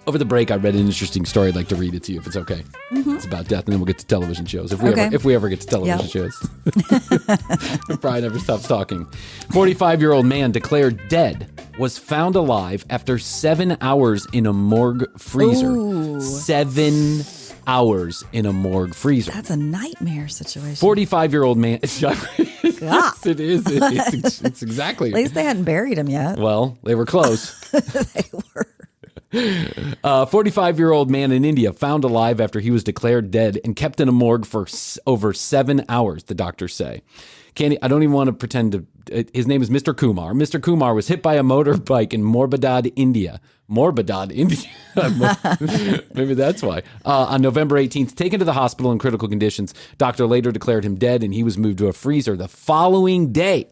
Over the break, I read an interesting story. I'd like to read it to you if it's okay. It's about death, and then we'll get to television shows. If we ever get to television shows. Brian never stops talking. 45-year-old man declared dead was found alive after 7 hours in a morgue freezer. Ooh. 7 hours in a morgue freezer. That's a nightmare situation. 45-year-old man. Yes, it is. It's exactly. At least they hadn't buried him yet. Well, they were close. They were. 45-year-old man in India found alive after he was declared dead and kept in a morgue for over 7 hours, the doctors say. I don't even want to pretend to... His name is Mr. Kumar. Mr. Kumar was hit by a motorbike in Morbadad, India. Morbadad, India. Maybe that's why. On November 18th, taken to the hospital in critical conditions. Doctor later declared him dead, and he was moved to a freezer the following day.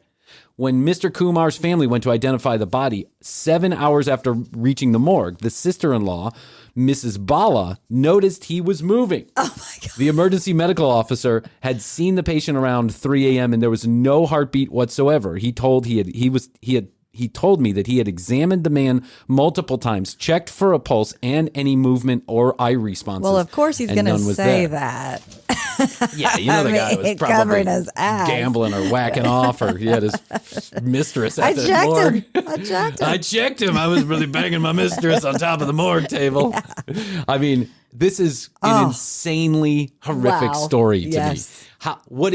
When Mr. Kumar's family went to identify the body, 7 hours after reaching the morgue, the sister-in-law, Mrs. Bala, noticed he was moving. Oh, my God. The emergency medical officer had seen the patient around 3 a.m. and there was no heartbeat whatsoever. He told me that he had examined the man multiple times, checked for a pulse and any movement or eye responses. Well, of course he's going to say that. Yeah, you know the guy was probably covering his ass, gambling or whacking off, or he had his mistress at the morgue. I checked him. I was really banging my mistress on top of the morgue table. Yeah. I mean, this is an insanely horrific story to me. What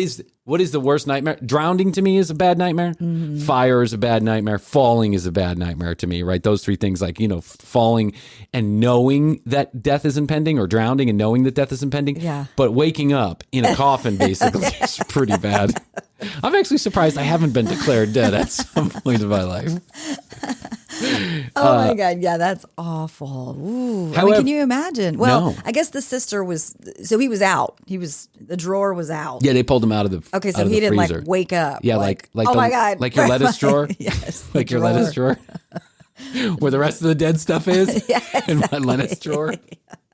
is the worst nightmare? Drowning to me is a bad nightmare. Mm-hmm. Fire is a bad nightmare. Falling is a bad nightmare to me, right? Those three things, like, falling and knowing that death is impending, or drowning and knowing that death is impending. Yeah. But waking up in a coffin basically is pretty bad. I'm actually surprised I haven't been declared dead at some point in my life. Oh my God. Yeah, that's awful. Ooh. However, can you imagine? Well, no. I guess the sister was, so he was out. The drawer was out. Yeah, they pulled him out of the Okay, so he didn't freezer. like wake up. Yeah, like oh my God. Like your lettuce drawer? Yes. Like your lettuce drawer? Where the rest of the dead stuff is? Yeah, exactly. In my lettuce drawer?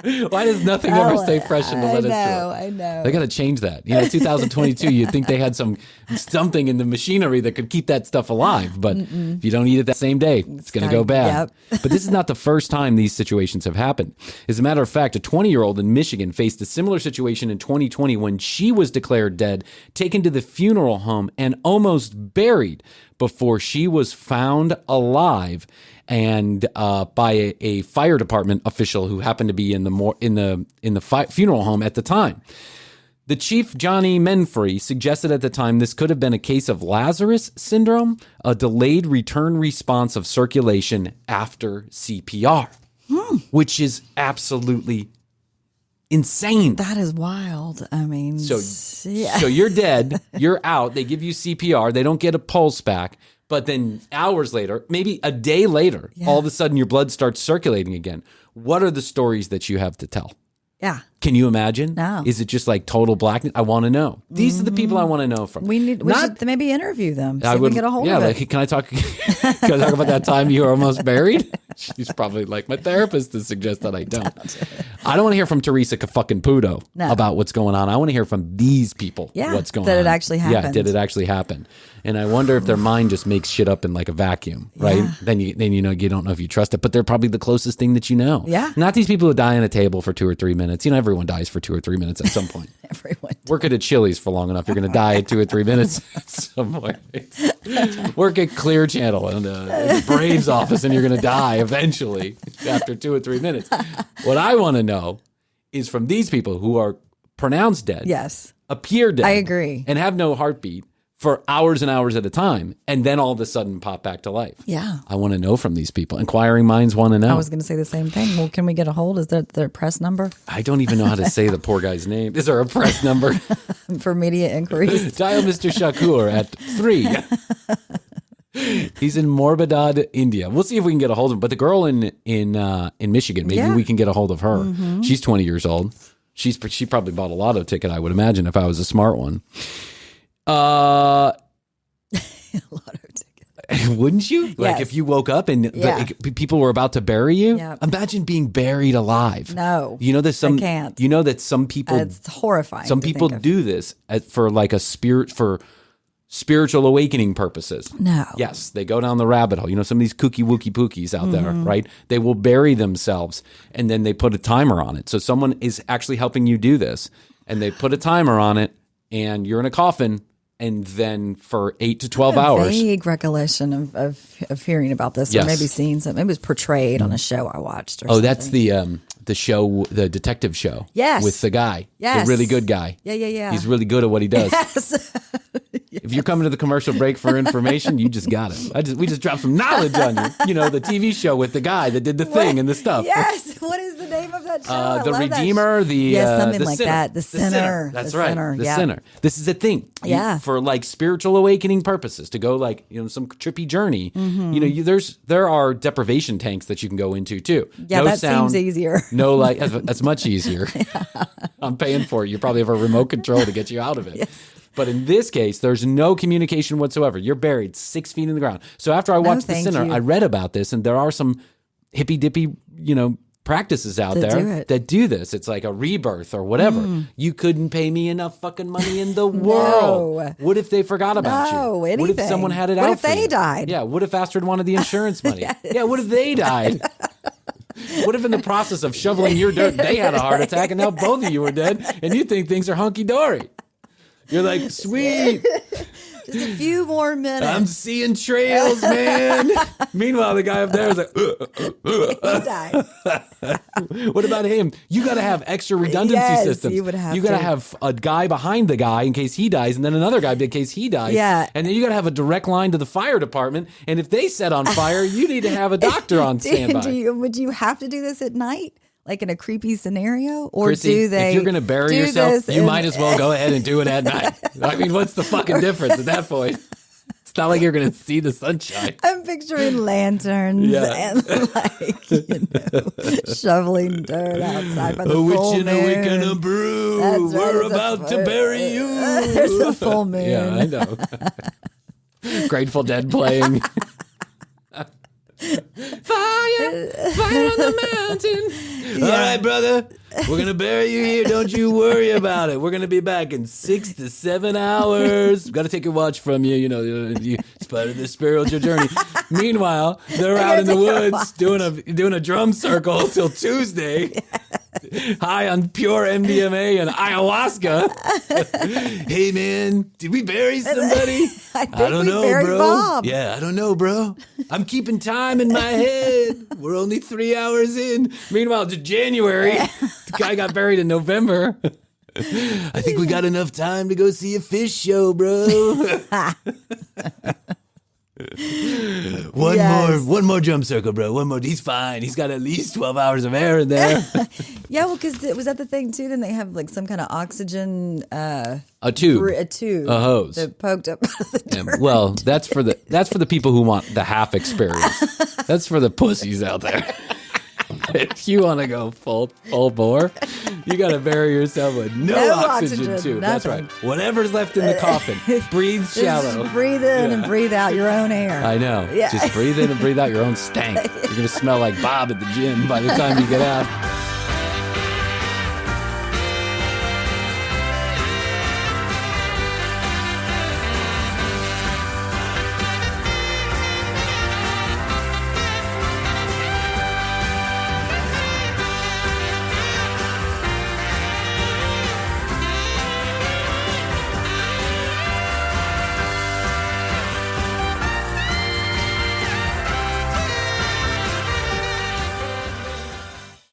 Why does nothing ever stay fresh in the lettuce drawer? I know. They got to change that. 2022, you'd think they had something in the machinery that could keep that stuff alive. But if you don't eat it that same day, it's going to go bad. Yep. But this is not the first time these situations have happened. As a matter of fact, a 20-year-old in Michigan faced a similar situation in 2020 when she was declared dead, taken to the funeral home, and almost buried before she was found alive, and by a fire department official who happened to be in the funeral home at the time. The chief, Johnny Menfrey, suggested at the time this could have been a case of Lazarus syndrome, a delayed return response of circulation after CPR, which is absolutely insane. That is wild. I mean, so you're dead, you're out, they give you CPR, they don't get a pulse back, but then hours later, maybe a day later, all of a sudden your blood starts circulating again. What are the stories that you have to tell? Yeah. Can you imagine? No. Is it just like total blackness? I want to know. These are the people I want to know from. We should maybe interview them. See if we can get a hold of it. Can I talk about that time you were almost buried? She's probably like, my therapist to suggest that I don't. I don't want to hear from Teresa fucking Pudo about what's going on. I want to hear from these people what's going on. That it actually happened. Yeah, did it actually happen? And I wonder if their mind just makes shit up in like a vacuum, right? Yeah. Then you don't know if you trust it, but they're probably the closest thing that you know. Yeah. Not these people who die on a table for 2 or 3 minutes. Everyone dies for 2 or 3 minutes at some point. Everyone. Work at a Chili's for long enough, you're going to die at 2 or 3 minutes at some point. Work at Clear Channel in the Braves office, and you're going to die eventually after 2 or 3 minutes. What I want to know is from these people who are pronounced dead, appear dead, I agree, and have no heartbeat for hours and hours at a time, and then all of a sudden pop back to life. Yeah. I want to know from these people. Inquiring minds want to know. I was going to say the same thing. Well, can we get a hold? Is there their press number? I don't even know how to say the poor guy's name. Is there a press number? For media inquiries? Dial Mr. Shakur at 3. He's in Morbadad, India. We'll see if we can get a hold of him. But the girl in Michigan, maybe we can get a hold of her. Mm-hmm. She's 20 years old. She probably bought a lotto ticket, I would imagine, if I was a smart one. Lotto ticket. Wouldn't you? Like if you woke up and people were about to bury you? Yep. Imagine being buried alive. No. There's some. I can't. You know that some people. It's horrifying. Some people do this for like a spirit, for spiritual awakening purposes. No. Yes, they go down the rabbit hole. You know, some of these kooky wookie pookies out there, right? They will bury themselves and then they put a timer on it. So someone is actually helping you do this and they put a timer on it and you're in a coffin. And then for 8 to 12 hours. Vague recollection of hearing about this, Yes. or maybe seeing something. It was portrayed on a show I watched. Or Oh, something. that's the show, the detective show. Yes. With the guy. Yes. The really good guy. Yeah. He's really good at what he does. Yes. If you're coming to the commercial break for information, you just got it. We just dropped some knowledge on you. You know, the TV show with the guy that did the thing and the stuff. Yes. What is the name of that show? I The love Redeemer, something the like sinner. that. The sinner. That's The right. sinner. The Yeah. sinner. This is a thing. Yeah. For like spiritual awakening purposes, to go like, you know, some trippy journey. You know, there are deprivation tanks that you can go into too. Yeah, No that sound, seems easier. No light. That's much easier. I'm paying for it. You probably have a remote control to get you out of it. Yes. But in this case, there's no communication whatsoever. You're buried 6 feet in the ground. So after I watched The thank Sinner, you. I read about this, and there are some hippy dippy, you know, practices out That do there it. that do this. It's like a rebirth or whatever. You couldn't pay me enough fucking money in the world. What if they forgot about No, you? What if anything. someone had it What out if for they you? died? Yeah. What if Astrid wanted the insurance money? Yes. Yeah. What if they died? What if in the process of shoveling your dirt, they had a heart attack and now both of you are dead and you think things are hunky-dory? You're like, sweet. Just a few more minutes. I'm seeing trails, man. Meanwhile, the guy up there is like, He died. what about him? You got to have extra redundancy Yes, systems. you would have You got to to. have a guy behind the guy in case he dies, and then another guy in case he dies. Yeah. And then you got to have a direct line to the fire department. And if they set on fire, you need to have a doctor on standby. Would you have to do this at night? Like in a creepy scenario? Or Krissy, do they if you're going to bury do yourself, this you in- might as well go ahead and do it at night. I mean, what's the fucking difference at that point? It's not like you're going to see the sunshine. I'm picturing lanterns and like, you know, shoveling dirt outside by the full moon. we're gonna brew. That's right, We're it's about to bury you. There's a full moon. Yeah, I know. Grateful Dead playing. Fire on the mountain. All right, brother. We're going to bury you here. Don't you worry about it. We're going to be back in 6 to 7 hours. Got to take your watch from you. You know, it's part of the spiritual journey. Meanwhile, they're out in the woods doing a drum circle till Tuesday. High on pure MDMA and ayahuasca. Hey, man, did we bury somebody? I think don't we know, buried bro. Bob. Yeah, I don't know, bro. I'm keeping time in my head. We're only 3 hours in. Meanwhile, it's January. The guy got buried in November. I think we got enough time to go see a fish show, bro. One more jump circle, bro. One more. He's fine. He's got at least 12 hours of air in there. Yeah, well, because was that the thing too? Then they have like some kind of oxygen A tube. a tube, A hose. that poked up. Yeah, well, that's for the people who want the half experience. That's for the pussies out there. If you want to go full bore, you got to bury yourself with no oxygen tube. That's nothing. right. Whatever's left in the coffin, breathe shallow. Just breathe in and breathe out your own air. I know. Yeah. Just breathe in and breathe out your own stank. You're going to smell like Bob at the gym by the time you get out.